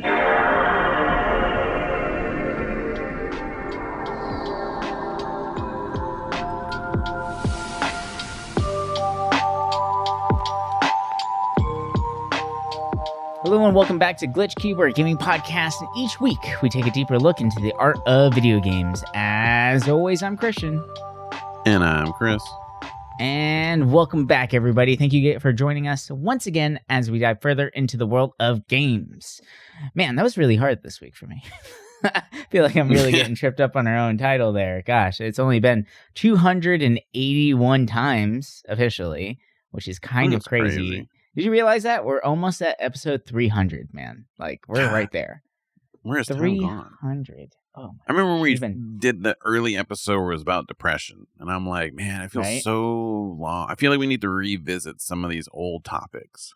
Hello and welcome back to GlitchCube, our gaming podcast, and each week we take a deeper look into the art of video games. As always, I'm Christian. And I'm Chris. And welcome back, everybody. Thank you for joining us once again as we dive further into the world of games. Man, that was really hard this week for me. I feel like I'm really getting tripped up on our own title there. Gosh, it's only been 281 times officially, which is kind of crazy. Did you realize that? We're almost at episode 300, man. Like, we're right there. Where's 300? Oh, I remember when we did the early episode where it was about depression. And I'm like, man, I feel so long. I feel like we need to revisit some of these old topics.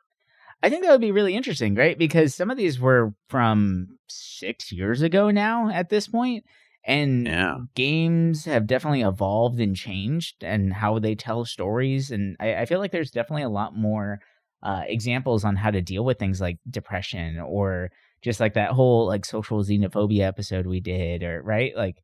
I think that would be really interesting, right? Because some of these were from 6 years ago now at this point. And games have definitely evolved and changed and how they tell stories. And I feel like there's definitely a lot more examples on how to deal with things like depression or just like that whole like social xenophobia episode we did, or right, like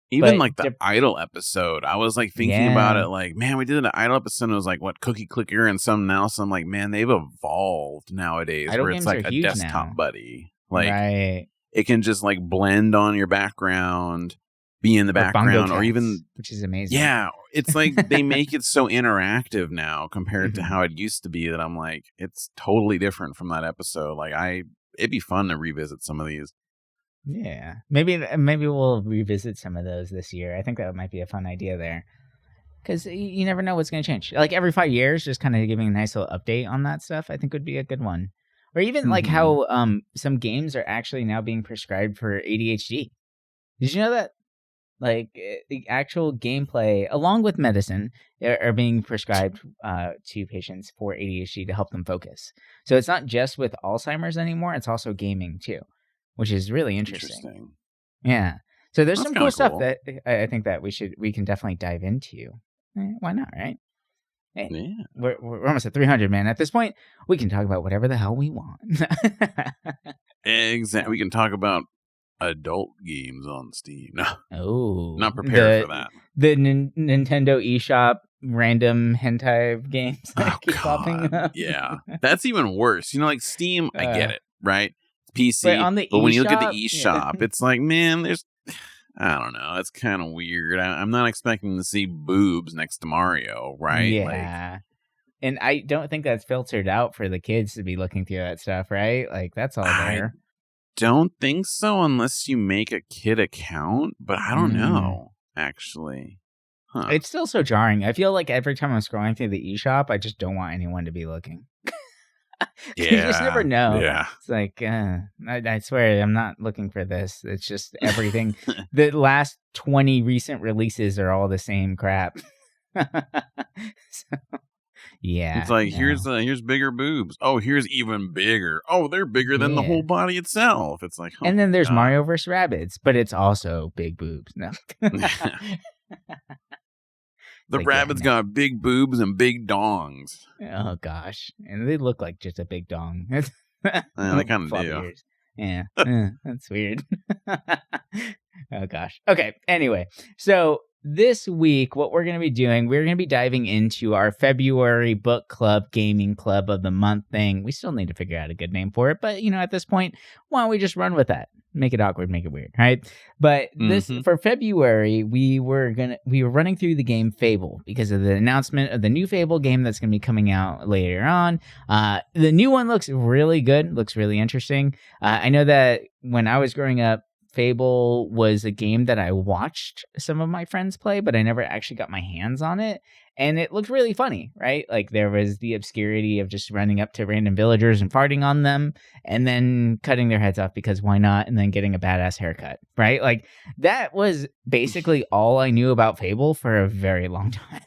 even like the idol episode. I was like thinking about it, like, man, we did an idol episode. And it was like what, Cookie Clicker and something else. I'm like, man, they've evolved nowadays, idol where it's like a desktop now. Buddy, like it can just like blend on your background, be in the background, or even, which is amazing. Yeah, it's like they make it so interactive now compared to how it used to be that I'm like, it's totally different from that episode. Like it'd be fun to revisit some of these. Yeah, maybe we'll revisit some of those this year. I think that might be a fun idea there, because you never know what's going to change. Like every 5 years, just kind of giving a nice little update on that stuff, I think would be a good one. Or even like how some games are actually now being prescribed for ADHD. Did you know that? Like the actual gameplay, along with medicine, are being prescribed to patients for ADHD to help them focus. So it's not just with Alzheimer's anymore; it's also gaming too, which is really interesting. Yeah. So there's some cool stuff that I think that we can definitely dive into. Why not, right? Hey, yeah. We're almost at 300, man. At this point, we can talk about whatever the hell we want. Exactly. We can talk about adult games on Steam. No. Oh, not prepared for that. The Nintendo eShop random hentai games that keep popping up. Yeah, that's even worse. You know, like Steam, I get it, right? It's PC, but on the but when you look at the eShop, it's like, man, I don't know. It's kind of weird. I'm not expecting to see boobs next to Mario, right? Yeah. And I don't think that's filtered out for the kids to be looking through that stuff, right? Like, that's all there. Don't think so unless you make a kid account, but I don't know, actually. Huh. It's still so jarring. I feel like every time I'm scrolling through the eShop, I just don't want anyone to be looking. You just never know. Yeah. It's like, I swear, I'm not looking for this. It's just everything. The last 20 recent releases are all the same crap. So, yeah. It's like, here's bigger boobs. Oh, here's even bigger. Oh, they're bigger than the whole body itself. It's like, and then there's Mario vs. Rabbids, but it's also big boobs. No. The Rabbids got big boobs and big dongs. Oh, gosh. And they look like just a big dong. They kind of do. Ears. Yeah. That's weird. Oh, gosh. Okay. Anyway, so this week, what we're going to be doing, we're going to be diving into our February book club, gaming club of the month thing. We still need to figure out a good name for it, but at this point, why don't we just run with that? Make it awkward, make it weird, right? But this for February, we were running through the game Fable because of the announcement of the new Fable game that's going to be coming out later on. The new one looks really good, looks really interesting. I know that when I was growing up, Fable was a game that I watched some of my friends play, but I never actually got my hands on it. And it looked really funny, right? Like there was the obscurity of just running up to random villagers and farting on them and then cutting their heads off because why not? And then getting a badass haircut, right? Like that was basically all I knew about Fable for a very long time.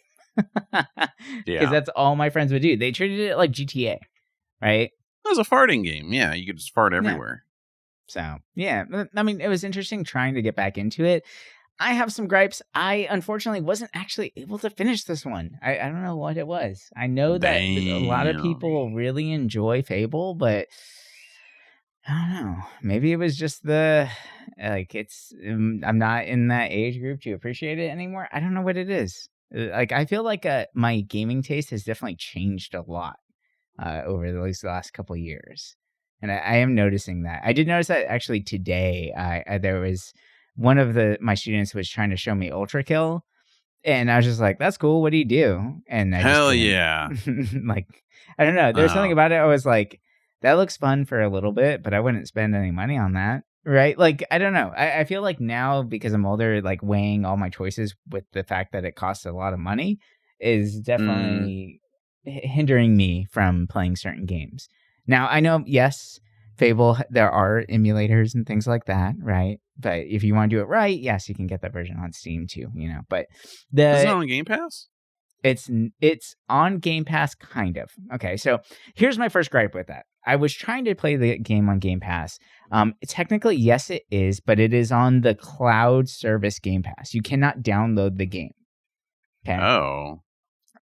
Because that's all my friends would do. They treated it like GTA, right? It was a farting game. Yeah, you could just fart everywhere. So, yeah, I mean, it was interesting trying to get back into it. I have some gripes. I, unfortunately, wasn't actually able to finish this one. I don't know what it was. I know that a lot of people really enjoy Fable, but I don't know. Maybe it was just the I'm not in that age group to appreciate it anymore. I don't know what it is. Like I feel like my gaming taste has definitely changed a lot over at least the last couple of years, and I am noticing that. I did notice that actually today. There was one of my students was trying to show me Ultra Kill, and I was just like, "That's cool. What do you do?" And I just Hell didn't yeah. like. I don't know. There's something Oh. about it. I was like, that looks fun for a little bit, but I wouldn't spend any money on that. Right? Like, I don't know. I feel like now because I'm older, like weighing all my choices with the fact that it costs a lot of money is Mm. definitely hindering me from playing certain games. Now, I know, yes, Fable, there are emulators and things like that, right? But if you want to do it right, yes, you can get that version on Steam too, But Is it the on Game Pass? it's on Game Pass, kind of. Okay, so here's my first gripe with that. I was trying to play the game on Game Pass. Technically, yes, it is, but it is on the cloud service Game Pass. You cannot download the game. Okay. Oh.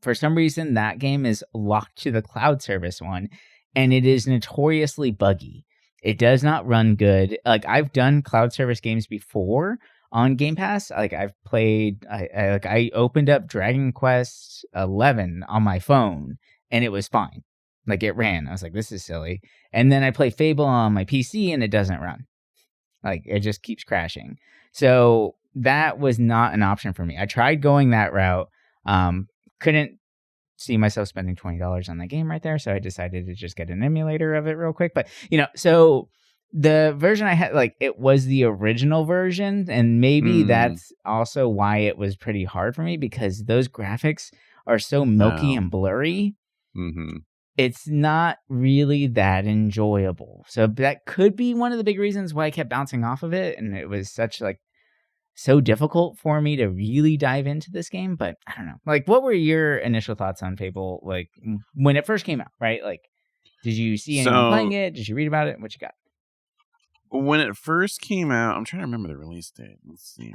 For some reason, that game is locked to the cloud service one, and it is notoriously buggy. It does not run good. Like I've done cloud service games before on Game Pass. Like I've played, I opened up Dragon Quest 11 on my phone, and it was fine. Like it ran. I was like, this is silly. And then I play Fable on my PC, and it doesn't run. Like it just keeps crashing. So that was not an option for me. I tried going that route. Couldn't see myself spending $20 on that game right there, so I decided to just get an emulator of it real quick. But so the version I had, like, it was the original version, and maybe that's also why it was pretty hard for me, because those graphics are so milky and blurry. Mm-hmm. It's not really that enjoyable. So that could be one of the big reasons why I kept bouncing off of it, and it was so difficult for me to really dive into this game. But I don't know. Like, what were your initial thoughts on Fable, like, when it first came out, right? Like, did you see anyone playing it? Did you read about it? What you got? When it first came out, I'm trying to remember the release date. Let's see.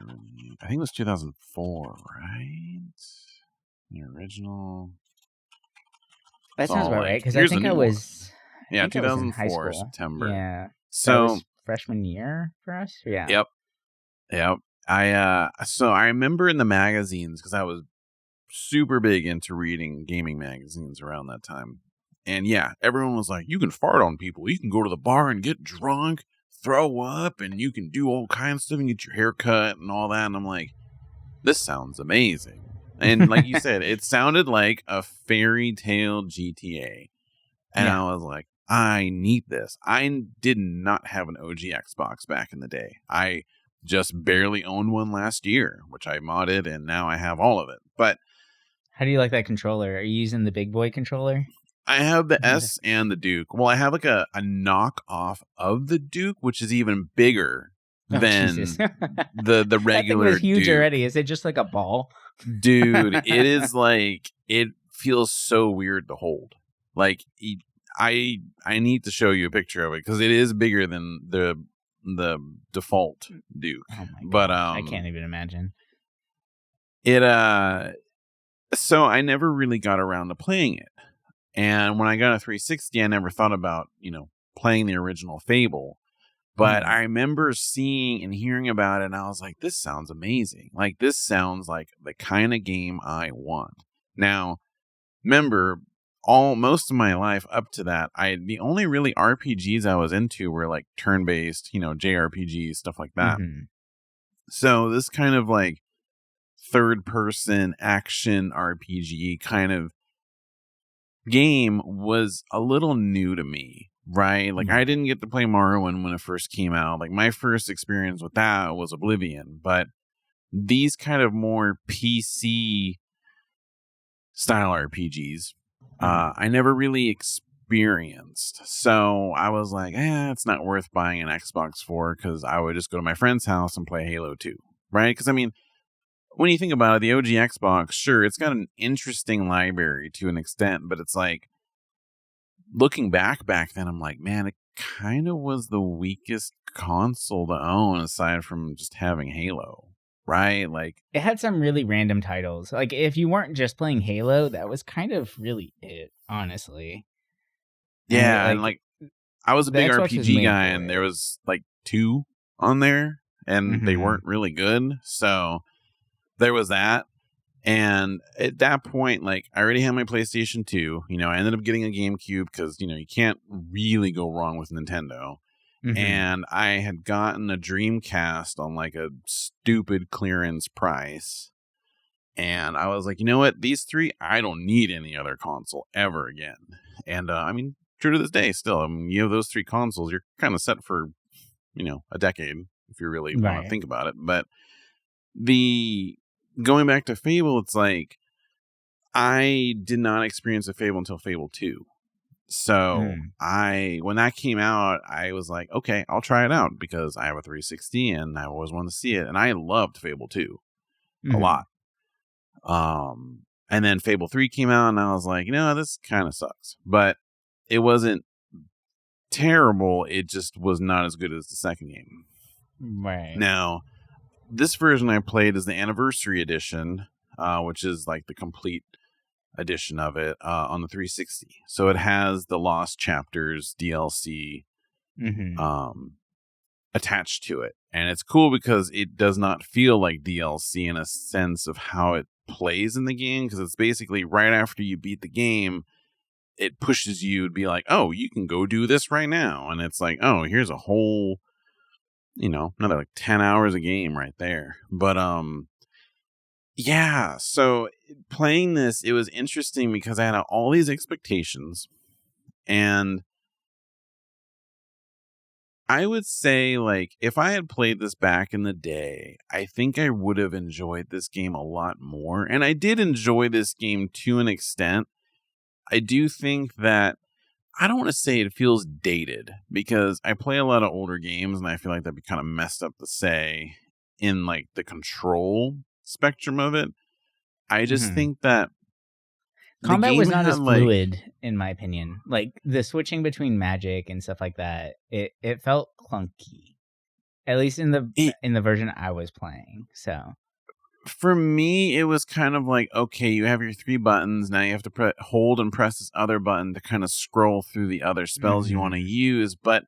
I think it was 2004, right? The original. That sounds about right, because I here's the think I new one. was Yeah, I was in high 2004 school. September. Yeah. That So was freshman year for us? Yeah. Yep. So I remember in the magazines, because I was super big into reading gaming magazines around that time. And yeah, everyone was like, you can fart on people. You can go to the bar and get drunk, throw up, and you can do all kinds of stuff and get your hair cut and all that. And I'm like, this sounds amazing. And like you said, it sounded like a fairy tale GTA. And I was like, I need this. I did not have an OG Xbox back in the day. I just barely owned one last year, which I modded, and now I have all of it. But how do you like that controller? Are you using the big boy controller? I have the S and the Duke. Well, I have like a knockoff of the Duke, which is even bigger than the regular. That thing was huge Duke. already. Is it just like a ball? Dude, it is like, it feels so weird to hold. Like, I need to show you a picture of it, because it is bigger than the default Duke. Oh my but I can't even imagine. It so I never really got around to playing it. And when I got a 360, I never thought about, playing the original Fable. But I remember seeing and hearing about it, and I was like, this sounds amazing. Like, this sounds like the kind of game I want. Now, remember, most of my life up to that, the only really RPGs I was into were like turn-based, JRPGs, stuff like that. Mm-hmm. So this kind of like third-person action RPG kind of game was a little new to me, right? Like, I didn't get to play Morrowind when it first came out. Like, my first experience with that was Oblivion. But these kind of more PC style RPGs, I never really experienced. So I was like, it's not worth buying an Xbox for, because I would just go to my friend's house and play Halo 2, right? Because, I mean, when you think about it, the OG Xbox, sure, it's got an interesting library to an extent, but it's like, looking back then, I'm like, man, it kind of was the weakest console to own aside from just having Halo, right? Like, it had some really random titles. Like, if you weren't just playing Halo, that was kind of really it, honestly. Yeah, and like I was a The big Xbox was RPG made guy, for and it. there was like 2 on there, and they weren't really good. So there was that. And at that point, like, I already had my PlayStation 2. I ended up getting a GameCube because, you can't really go wrong with Nintendo. And I had gotten a Dreamcast on like a stupid clearance price. And I was like, you know what? These 3, I don't need any other console ever again. And I mean, true to this day, still, I mean, you have those 3 consoles, you're kind of set for, a decade if you really want to think about it. But going back to Fable, it's like, I did not experience a Fable until Fable 2. So when that came out, I was like, okay, I'll try it out because I have a 360 and I always wanted to see it. And I loved Fable 2 a lot. And then Fable 3 came out and I was like, this kind of sucks. But it wasn't terrible. It just was not as good as the second game. Right. Now, this version I played is the Anniversary Edition, which is like the complete edition of it on the 360. So it has the Lost Chapters DLC attached to it. And it's cool because it does not feel like DLC in a sense of how it plays in the game, because it's basically right after you beat the game, it pushes you to be like, oh, you can go do this right now. And it's like, oh, here's a whole, another like 10 hours of game right there. But yeah, so playing this, it was interesting because I had all these expectations, and I would say, like, if I had played this back in the day, I think I would have enjoyed this game a lot more. And I did enjoy this game to an extent. I do think that, I don't want to say it feels dated, because I play a lot of older games, and I feel like that'd be kind of messed up to say in, like, the control spectrum of it. I just think that combat was not as fluid, in my opinion. Like, the switching between magic and stuff like that, it felt clunky, at least in the version I was playing. So for me, it was kind of like, okay, you have your 3 buttons, now you have to hold and press this other button to kind of scroll through the other spells you want to use. But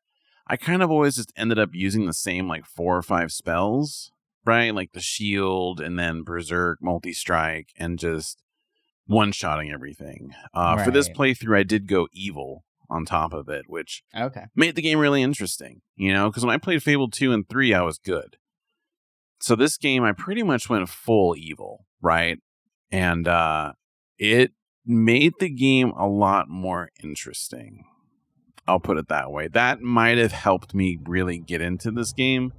I kind of always just ended up using the same like 4 or 5 spells, right? Like the shield, and then Berserk, Multi-Strike, and just one-shotting everything. For this playthrough, I did go evil on top of it, which made the game really interesting, because when I played Fable 2 and 3, I was good. So this game, I pretty much went full evil, right? And it made the game a lot more interesting. I'll put it that way. That might have helped me really get into this game,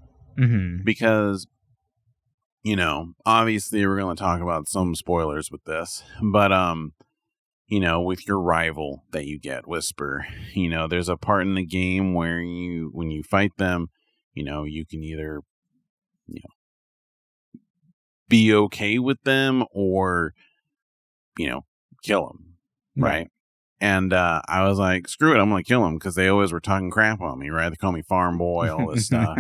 because obviously we're going to talk about some spoilers with this, but, with your rival that you get, Whisper, there's a part in the game where when you fight them, you can either, be okay with them or, kill them. Right. And I was like, screw it, I'm going to kill them, because they always were talking crap on me, right? They call me farm boy, all this stuff.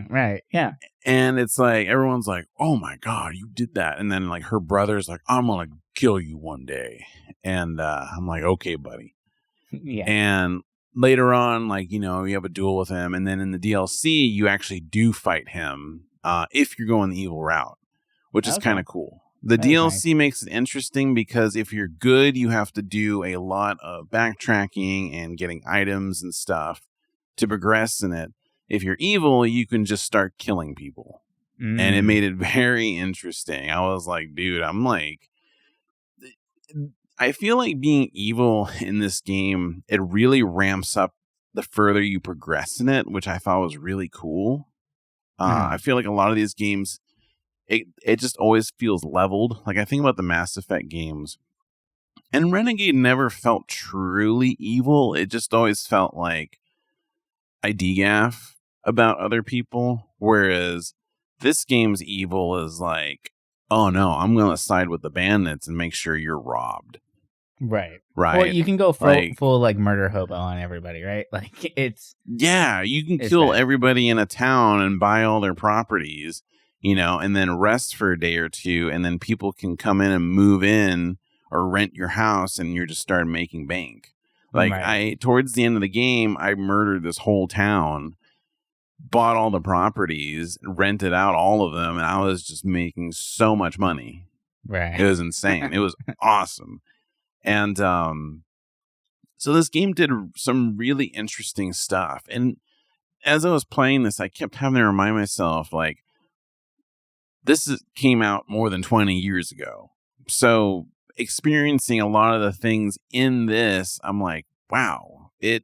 Right, yeah. And it's like, everyone's like, oh my God, you did that. And then like her brother's like, I'm going to kill you one day. And I'm like, okay, buddy. Yeah. And later on, like, you have a duel with him. And then in the DLC, you actually do fight him if you're going the evil route, which is kind of cool. The DLC makes it interesting because if you're good, you have to do a lot of backtracking and getting items and stuff to progress in it. If you're evil, you can just start killing people. And it made it very interesting. I was like, dude, I feel like being evil in this game, it really ramps up the further you progress in it, which I thought was really cool. I feel like a lot of these games, it just always feels leveled. Like, I think about the Mass Effect games, and Renegade never felt truly evil. It just always felt like I degaff about other people, whereas this game's evil is like, oh no, I'm going to side with the bandits and make sure you're robbed. Right. Right. Well, you can go full like murder hobo on everybody, right? Like, it's... Yeah, you can kill everybody in a town and buy all their properties, and then rest for a day or two, and then people can come in and move in or rent your house, and you're just starting making bank. Like Right. towards the end of the game, I murdered this whole town, bought all the properties, rented out all of them, and I was just making so much money. It Right. was insane. It was awesome. And so this game did some really interesting stuff. And as I was playing this, I kept having to remind myself, like, came out more than 20 years ago. So experiencing a lot of the things in this, I'm like, wow, it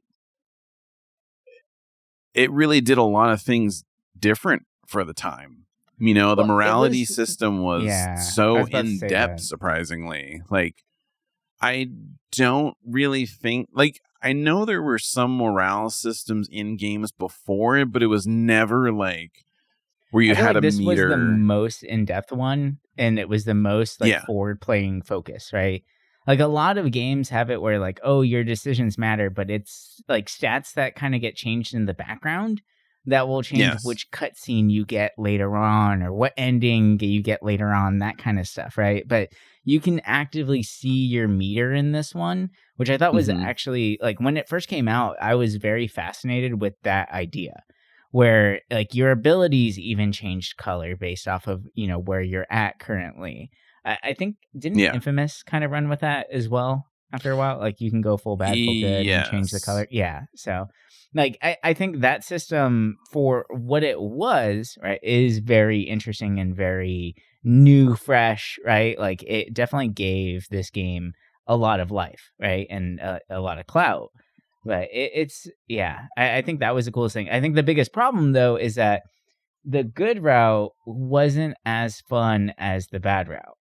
really did a lot of things different for the time. You know, the Well, it morality was, system was yeah, I so was about to in say depth, that. surprisingly. Like, I don't really think, like, I know there were some morale systems in games before it, but it was never like where you I feel had like a this was the meter. most in-depth one, and it was the most like Yeah. forward-playing focus, right? Like a lot of games have it where like, oh, your decisions matter, but it's like stats that kind of get changed in the background that will change Yes. which cutscene you get later on or what ending you get later on, that kind of stuff, right? But you can actively see your meter in this one, which I thought was Hmm. actually like when it first came out, I was very fascinated with that idea where like your abilities even changed color based off of where you're at currently. I think didn't Yeah. Infamous kind of run with that as well after a while? Like you can go full bad, full good, and change the Yes. color. Yeah, so like I think that system for what it was right is very interesting and very new, fresh, right? Like it definitely gave this game a lot of life, right, and a lot of clout. But it's yeah, I think that was the coolest thing. I think the biggest problem though is that the good route wasn't as fun as the bad route,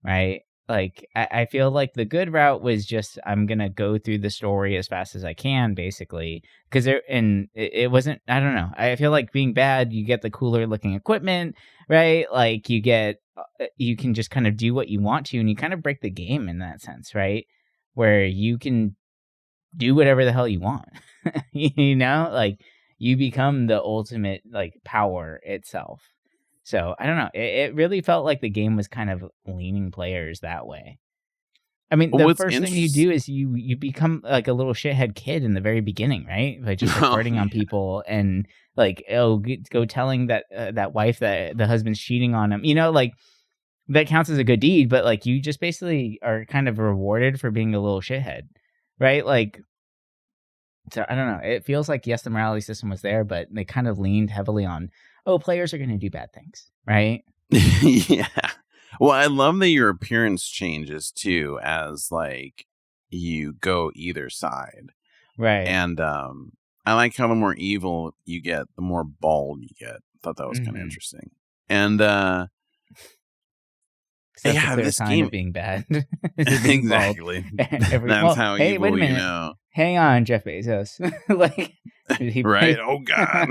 right? Like I feel like the good route was just I'm gonna go through the story as fast as I can, basically, because it wasn't. I don't know. I feel like being bad, you get the cooler looking equipment, right? Like you can just kind of do what you want to, and you kind of break the game in that sense, right? Where you can do whatever the hell you want. Like you become the ultimate like power itself. So I don't know. It really felt like the game was kind of leaning players that way. I mean, the What's first thing you interesting? do is you become like a little shithead kid in the very beginning, right? Like just like Oh, farting on yeah. people and like go telling that wife that the husband's cheating on him. Like that counts as a good deed, but like you just basically are kind of rewarded for being a little shithead, right? Like so I don't know. It feels like yes, the morality system was there, but they kind of leaned heavily on, oh, players are going to do bad things, right? Yeah. Well, I love that your appearance changes too as like you go either side. Right. And I like how the more evil you get, the more bald you get. Thought that was kind of Mm-hmm. interesting. And Because that's a yeah, clear this sign game of being bad, is it being bald. exactly. That's Well, how hey, wait evil a you minute. know. Hang on, Jeff Bezos. Like, did he Right? play? Oh god.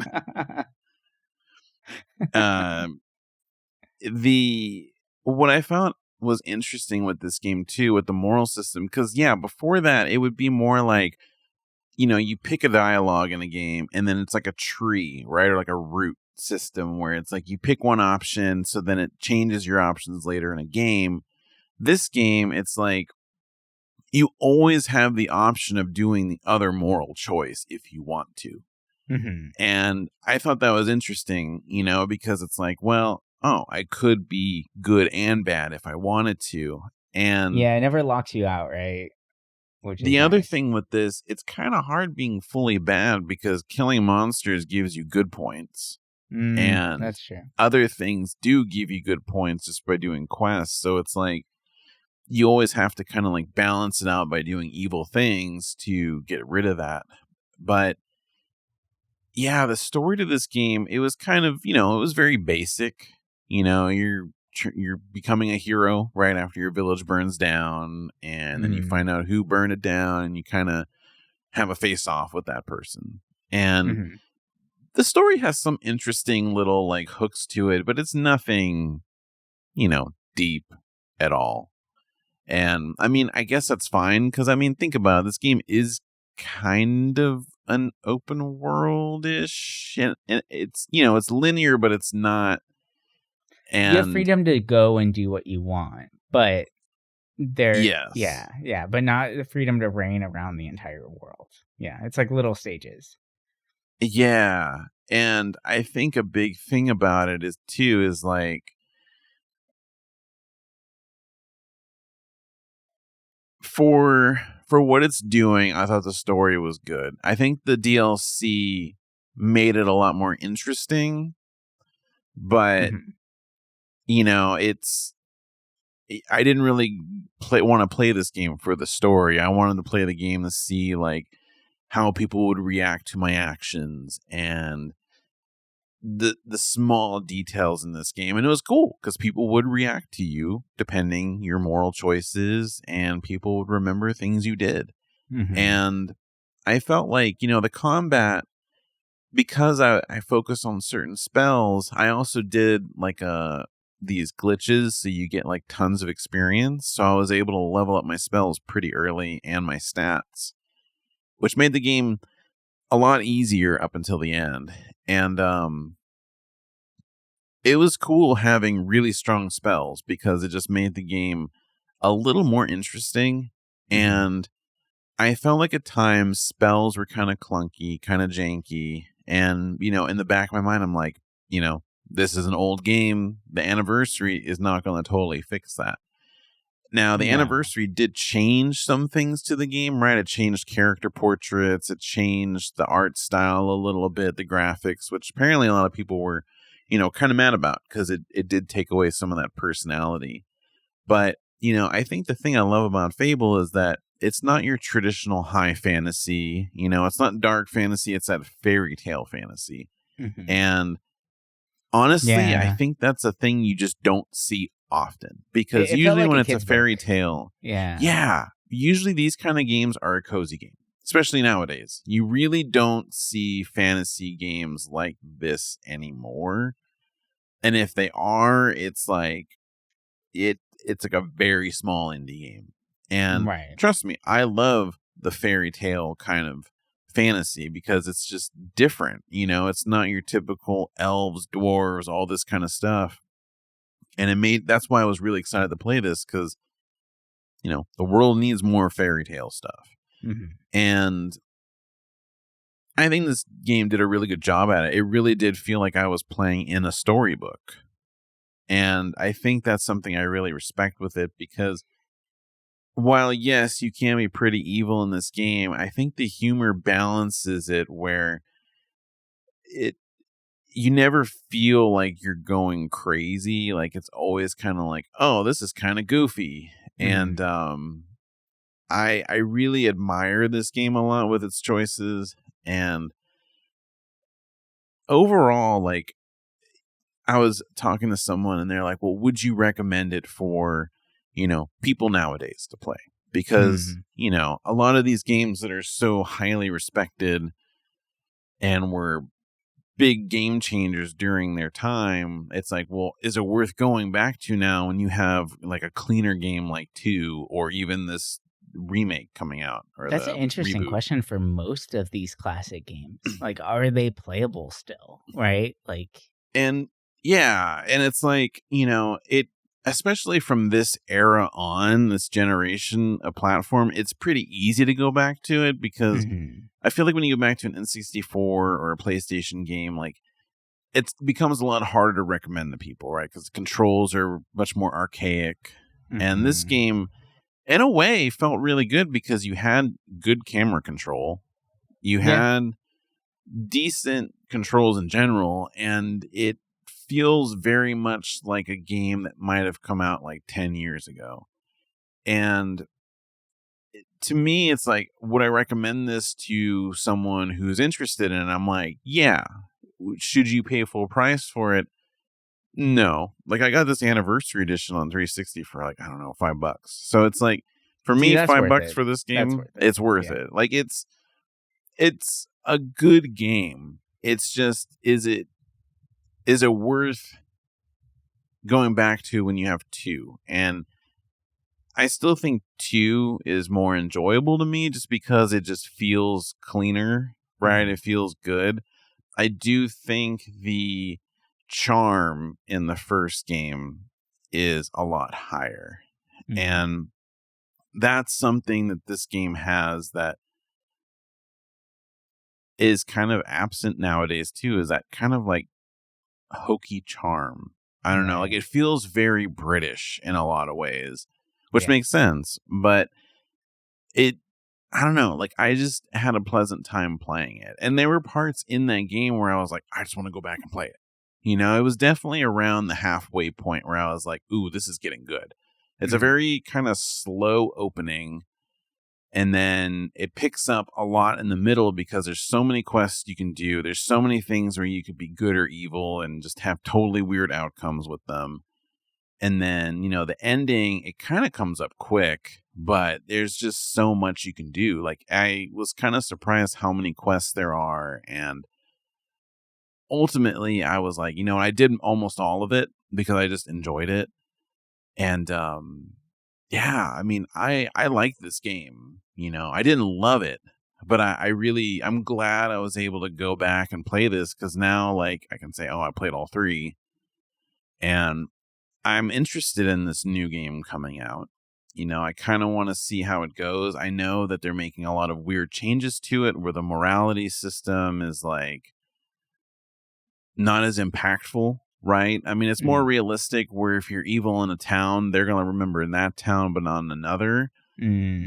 Um the what I found was interesting with this game too, with the moral system, because yeah, before that it would be more like, you know, you pick a dialogue in a game and then it's like a tree, right? Or like a root system where it's like you pick one option, so then it changes your options later in a game. This game, it's like you always have the option of doing the other moral choice if you want to. Mm-hmm. And I thought that was interesting, you know, because it's like, well, oh, I could be good and bad if I wanted to. And Yeah, it never locks you out, right? Which is the other nice. thing with this, it's kind of hard being fully bad because killing monsters gives you good points. And That's true. other things do give you good points just by doing quests. So it's like you always have to kind of like balance it out by doing evil things to get rid of that. But yeah, the story to this game, it was kind of, you know, it was very basic. You know, you're becoming a hero right after your village burns down, and then you Mm-hmm. find out who burned it down, and you kind of have a face off with that person. And Mm-hmm. the story has some interesting little like hooks to it, but it's nothing, you know, deep at all. And I mean, I guess that's fine because I mean, think about it. This game is kind of an open world ish, and it's, you know, it's linear, but it's not. You have And freedom to go and do what you want, but Yes. Yeah, but not the freedom to reign around the entire world. Yeah, it's like little stages. Yeah. And I think a big thing about it is like for what it's doing, I thought the story was good. I think the DLC made it a lot more interesting, but Mhm. I didn't really want to play this game for the story. I wanted to play the game to see like how people would react to my actions and the small details in this game. And it was cool because people would react to you depending your moral choices, and people would remember things you did. Mhm. And I felt like, the combat, because I focused on certain spells, I also did like these glitches, so you get like tons of experience. So I was able to level up my spells pretty early and my stats, which made the game a lot easier up until the end. And it was cool having really strong spells because it just made the game a little more interesting. Mhm. And I felt like at times spells were kind of clunky, kind of janky. And, in the back of my mind, I'm like, this is an old game. The anniversary is not going to totally fix that. Now, the No. anniversary did change some things to the game, right? It changed character portraits. It changed the art style a little bit, the graphics, which apparently a lot of people were, kind of mad about because it did take away some of that personality. But, I think the thing I love about Fable is that it's not your traditional high fantasy. It's not dark fantasy. It's that fairy tale fantasy. Mhm. And honestly, I Yeah. think that's a thing you just don't see often because It felt usually like when a it's a kid's book. fairy tale, Yeah. yeah, usually these kind of games are a cozy game, especially nowadays. You really don't see fantasy games like this anymore. And if they are, it's like it's like a very small indie game. And Right. trust me, I love the fairy tale kind of fantasy because it's just different. It's not your typical elves, dwarves, all this kind of stuff. And that's why I was really excited to play this because, the world needs more fairy tale stuff. Mhm. And I think this game did a really good job at it. It really did feel like I was playing in a storybook. And I think that's something I really respect with it because while, yes, you can be pretty evil in this game, I think the humor balances it where it you never feel like you're going crazy. Like it's always kind of like, oh, this is kind of goofy. And Mhm. I really admire this game a lot with its choices. And overall, like I was talking to someone and they're like, well, would you recommend it for, people nowadays to play? Because, Mhm. a lot of these games that are so highly respected and were big game changers during their time, it's like, well, is it worth going back to now when you have like a cleaner game like 2 or even this remake coming out or That's an the interesting reboot? question for most of these classic games. Like, are they playable still? Right? Like, And yeah, and it's like, it especially from this era on, this generation of platform, it's pretty easy to go back to it because mhm. I feel like when you go back to an N64 or a PlayStation game, like it becomes a lot harder to recommend to people, right? Because the controls are much more archaic. And this Mhm. game, in a way, felt really good because you had good camera control. You Yeah. had decent controls in general, and it feels very much like a game that might have come out like 10 years ago. And to me, it's like, would I recommend this to someone who's interested in it? I'm like, yeah. Should you pay full price for it? No. Like, I got this anniversary edition on 360 for like, I don't know, $5. So it's like, for See, me, that's worth $5 it. for this That's game, worth it. it's worth Yeah. it. Like, it's a good game. It's just, is it worth going back to when you have 2? And I still think 2 is more enjoyable to me just because it just feels cleaner, right? Mhm. It feels good. I do think the charm in the first game is a lot higher. Mhm. And that's something that this game has that is kind of absent nowadays too, is that kind of like hokey charm. I don't know, like Right. it feels very British in a lot of ways, which Yeah. makes sense, but I don't know, like I just had a pleasant time playing it. And there were parts in that game where I was like, I just want to go back and play it. You know, it was definitely around the halfway point where I was like, ooh, this is getting good. It's a very kind of slow opening. And then it picks up a lot in the middle because there's so many quests you can do. There's so many things where you could be good or evil and just have totally weird outcomes with them. And then, you know, the ending, it kind of comes up quick, but there's just so much you can do. Like, I was kind of surprised how many quests there are. And ultimately, I was like, you know, I did almost all of it because I just enjoyed it. And, yeah, I mean, I like this game. You know, I didn't love it, but I'm glad I was able to go back and play this because now, like, I can say, oh, I played all three. And I'm interested in this new game coming out. You know, I kind of want to see how it goes. I know that they're making a lot of weird changes to it where the morality system is like not as impactful, right? I mean, it's more realistic where if you're evil in a town, they're going to remember in that town, but not in another.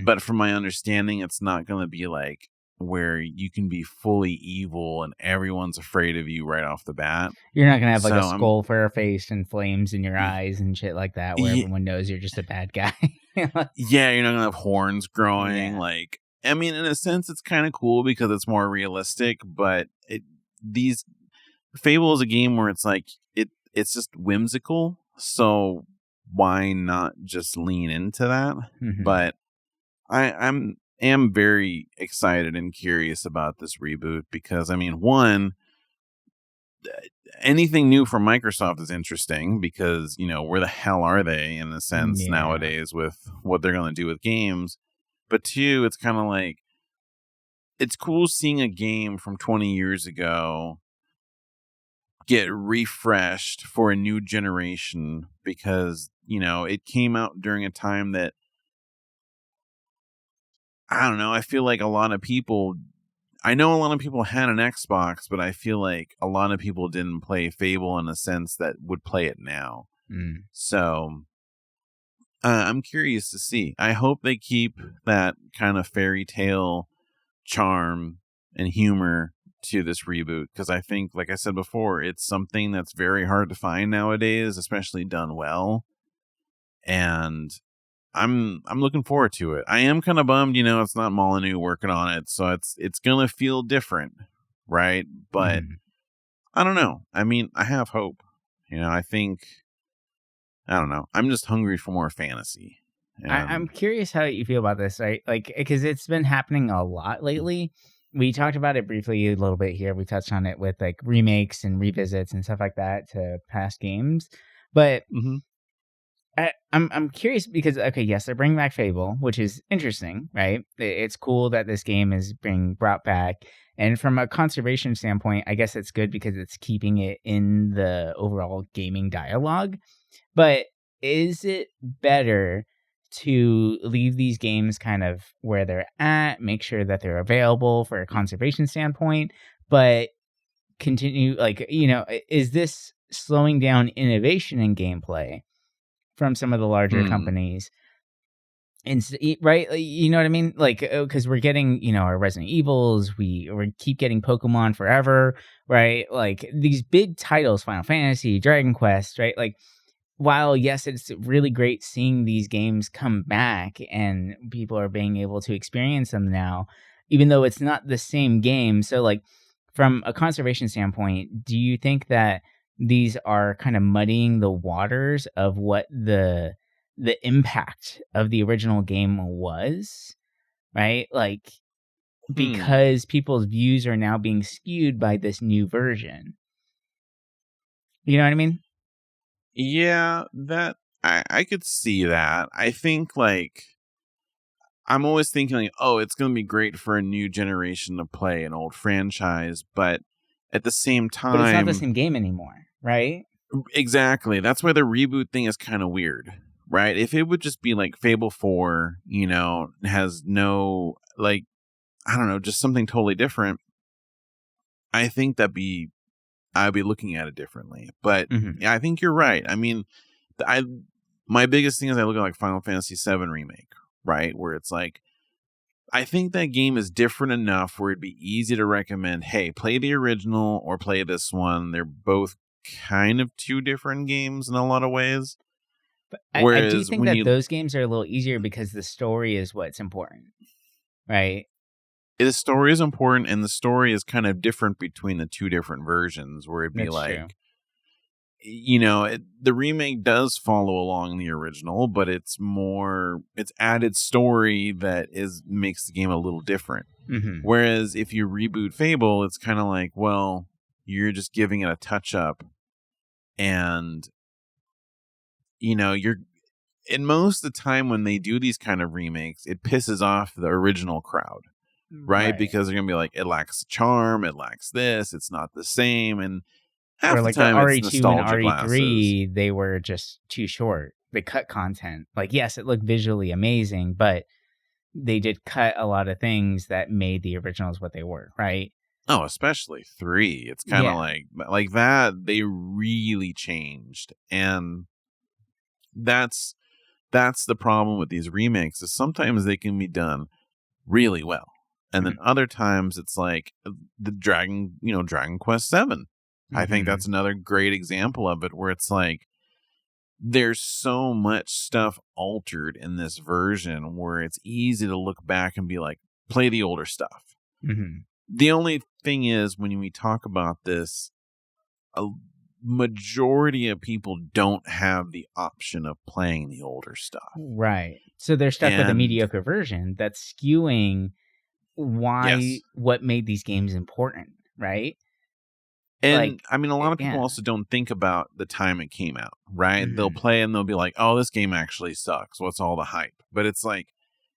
But from my understanding, it's not going to be like where you can be fully evil and everyone's afraid of you right off the bat. You're not gonna have like So a skull for a face and flames in your eyes and shit like that, where Yeah, everyone knows you're just a bad guy. you're not gonna have horns growing. Yeah. Like, I mean, in a sense, it's kind of cool because it's more realistic. But these Fable is a game where it's like it's just whimsical. So why not just lean into that? But am very excited and curious about this reboot because, I mean, one, anything new from Microsoft is interesting because, you know, where the hell are they in a sense nowadays with what they're going to do with games? But two, it's kind of like, it's cool seeing a game from 20 years ago get refreshed for a new generation because, you know, it came out during a time that, I don't know, I feel like I know a lot of people had an Xbox, but I feel like a lot of people didn't play Fable in a sense that would play it now. So I'm curious to see. I hope they keep that kind of fairy tale charm and humor to this reboot because I think, like I said before, it's something that's very hard to find nowadays, especially done well. And I'm looking forward to it. I am kind of bummed, you know, it's not Molyneux working on it, so it's gonna feel different, right? But I don't know. I mean, I have hope. You know, I don't know. I'm just hungry for more fantasy. I'm curious how you feel about this, right? Like, because it's been happening a lot lately. We talked about it briefly a little bit here. We touched on it with like remakes and revisits and stuff like that to past games, but I'm curious because, okay, yes, they're bringing back Fable, which is interesting, right? It's cool that this game is being brought back. And from a conservation standpoint, I guess it's good because it's keeping it in the overall gaming dialogue. But is it better to leave these games kind of where they're at, make sure that they're available for a conservation standpoint, but continue, like, you know, is this slowing down innovation in gameplay from some of the larger companies? And right, you know what I mean? Like, because we're getting, you know, our Resident Evils, we keep getting Pokemon forever, right? Like these big titles, Final Fantasy, Dragon Quest, right? Like, while yes, it's really great seeing these games come back and people are being able to experience them now, even though it's not the same game. So, like, from a conservation standpoint, do you think that these are kind of muddying the waters of what the impact of the original game was, right? Like, because people's views are now being skewed by this new version. You know what I mean? Yeah, that I could see that. I think, like, I'm always thinking like, oh, it's going to be great for a new generation to play an old franchise, but at the same time, But it's not the same game anymore, right? Exactly. That's why the reboot thing is kind of weird, right? If it would just be like Fable 4, has no, like, I don't know, just something totally different, I think I'd be looking at it differently. But yeah, I think you're right. I mean, my biggest thing is I look at like Final Fantasy VII Remake, right? Where it's like, I think that game is different enough where it'd be easy to recommend, hey, play the original or play this one. They're both kind of two different games in a lot of ways. But I do think that those games are a little easier because the story is what's important, right? The story is important, and the story is kind of different between the two different versions, where it'd be like, the remake does follow along the original, but it's added story that makes the game a little different. Whereas if you reboot Fable, it's kind of like, well, you're just giving it a touch up, and and most of the time when they do these kind of remakes, it pisses off the original crowd. Right? Because they're going to be like, it lacks charm, it lacks this, it's not the same. And half or like the time the it's RE2 and RE3, they were just too short. They cut content. Like, yes, it looked visually amazing, but they did cut a lot of things that made the originals what they were, right? Oh, especially 3. It's kind of like that. They really changed. And that's the problem with these remakes, is sometimes they can be done really well. And then other times it's like the Dragon Quest 7. I think that's another great example of it, where it's like there's so much stuff altered in this version where it's easy to look back and be like, play the older stuff. The only thing is, when we talk about this, a majority of people don't have the option of playing the older stuff. Right. So they're stuck with a mediocre version that's skewing what made these games important, right? And like, I mean, a lot of people also don't think about the time it came out, right? They'll play and they'll be like, oh, this game actually sucks. What's all the hype? But it's like,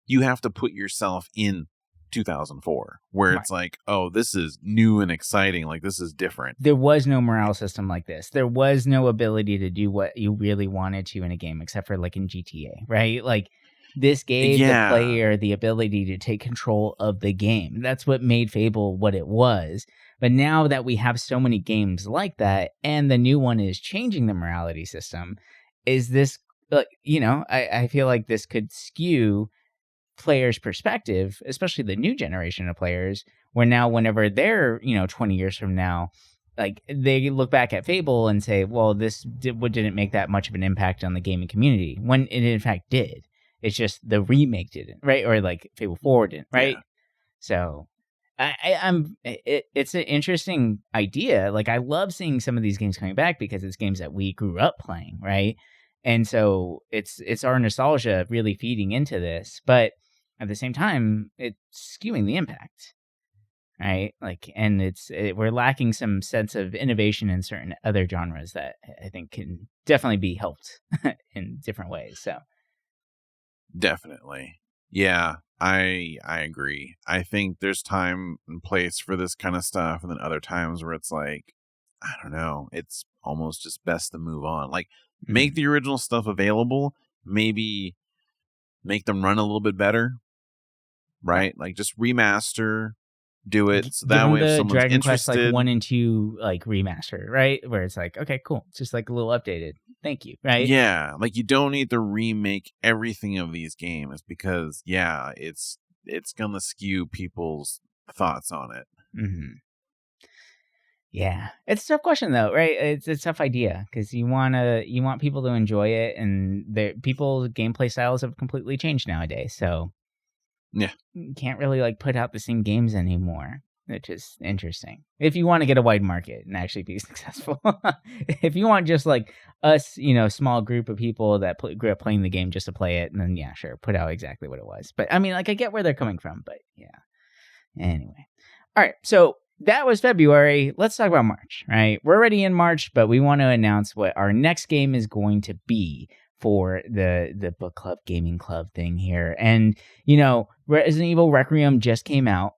you have to put yourself in 2004, where it's like, oh, this is new and exciting. Like, this is different. There was no morale system like this. There was no ability to do what you really wanted to in a game, except for like in GTA, right? Like, this gave the player the ability to take control of the game. That's what made Fable what it was. But now that we have so many games like that, and the new one is changing the morality system, is this, I feel like this could skew players' perspective, especially the new generation of players, where now whenever they're, 20 years from now, like, they look back at Fable and say, well, this didn't make that much of an impact on the gaming community, when it in fact did. It's just the remake didn't, right? Or like Fable 4 didn't, right? Yeah. So it's an interesting idea. Like, I love seeing some of these games coming back because it's games that we grew up playing, right? And so it's our nostalgia really feeding into this, but at the same time, it's skewing the impact, right? Like, and we're lacking some sense of innovation in certain other genres that I think can definitely be helped in different ways. So. Definitely. Yeah, I agree. I think there's time and place for this kind of stuff, and then other times where it's like, I don't know, it's almost just best to move on. Like, make the original stuff available, maybe make them run a little bit better, right? Like, just remaster, do it. So that way, if someone's Dragon Quest interested, like 1 and 2 like remaster, right? Where it's like, okay, cool, it's just like a little updated. Thank you, right? Yeah, like, you don't need to remake everything of these games, because it's gonna skew people's thoughts on it. Yeah, it's a tough question though, right? It's a tough idea because you want people to enjoy it, and people's gameplay styles have completely changed nowadays. So yeah, you can't really like put out the same games anymore, which is interesting. If you want to get a wide market and actually be successful, if you want just like us, small group of people that grew up playing the game just to play it, and then yeah, sure, put out exactly what it was. But I mean, like, I get where they're coming from, but yeah. Anyway, all right, so. That was February. Let's talk about March, right? We're already in March, but we want to announce what our next game is going to be for the book club, gaming club thing here. And, Resident Evil Requiem just came out,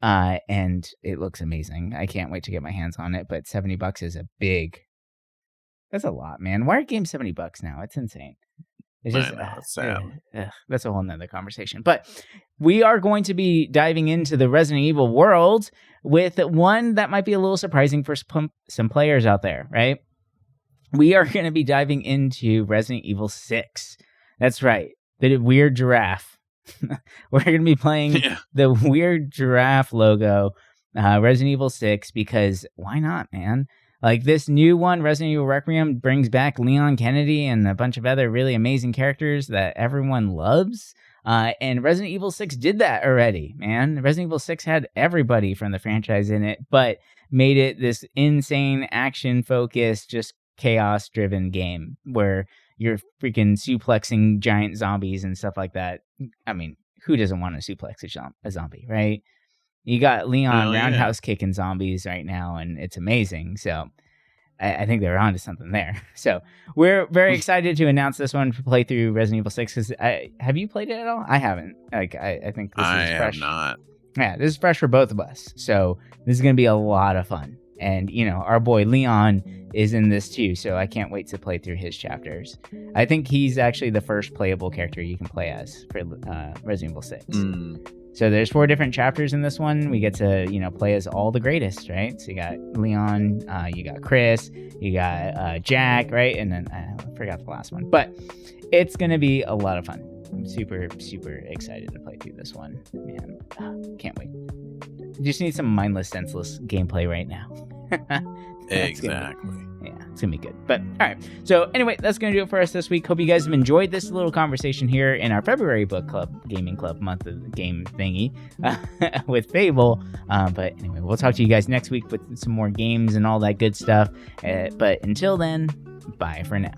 and it looks amazing. I can't wait to get my hands on it, but $70 is that's a lot, man. Why are games $70 now? It's insane. It's just, I know, it's sad. that's a whole nother conversation. But we are going to be diving into the Resident Evil world with one that might be a little surprising for some players out there, right? We are going to be diving into Resident Evil 6. That's right. The weird giraffe. We're going to be playing the weird giraffe logo, Resident Evil 6, because why not, man? Like, this new one, Resident Evil Requiem, brings back Leon Kennedy and a bunch of other really amazing characters that everyone loves. And Resident Evil 6 did that already, man. Resident Evil 6 had everybody from the franchise in it, but made it this insane action-focused, just chaos-driven game where you're freaking suplexing giant zombies and stuff like that. I mean, who doesn't want to suplex a zombie, right? You got Leon roundhouse kicking zombies right now, and it's amazing. So I think they're onto something there. So we're very excited to announce this one to play through Resident Evil 6. Have you played it at all? I haven't. Like, I think this is fresh. I have not. Yeah, this is fresh for both of us. So this is going to be a lot of fun. And, you know, our boy Leon is in this too, so I can't wait to play through his chapters. I think he's actually the first playable character you can play as for Resident Evil 6. So there's 4 different chapters in this one. We get to, you know, play as all the greatest, right? So you got Leon, you got Chris, you got Jack, right? And then I forgot the last one. But it's going to be a lot of fun. I'm super, super excited to play through this one. Man, can't wait. Just need some mindless, senseless gameplay right now. Exactly. It's gonna be good. But all right. So anyway, that's gonna do it for us this week. Hope you guys have enjoyed this little conversation here in our February book club, gaming club month of the game thingy with Fable. But anyway, we'll talk to you guys next week with some more games and all that good stuff. But until then, bye for now.